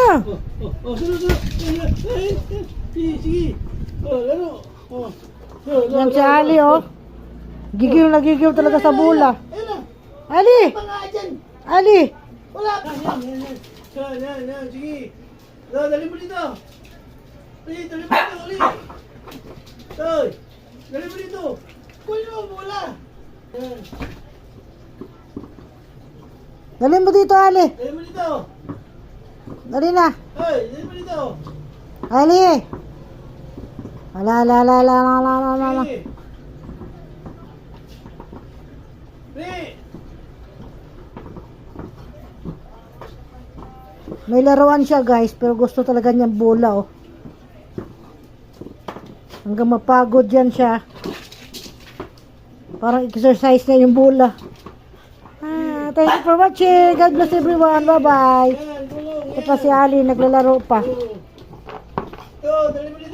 Sunod. Sige. Laro. Yan si Ali, oh. Gigil na gigil talaga sa bola. Ali! Ali! Wala. Yan. Sige. Dali mo dito. Dali mo dito, Ali. Toy. Dali mo dito. Kunin mo ang bola. Yan. Dali mo dito, Ali. Dali mo dito. Dali na. Hoy, dali mo dito. Ali! Ala. Sige. Pre. May laruan siya, guys, pero gusto talaga niyang bola, oh. Hanggang mapagod yan siya. Parang exercise na yung bola. Thank you for watching. God bless everyone. Bye-bye. Yan, tulong. Ito pa si Ali, naglalaro pa. Yo, dali mo dito.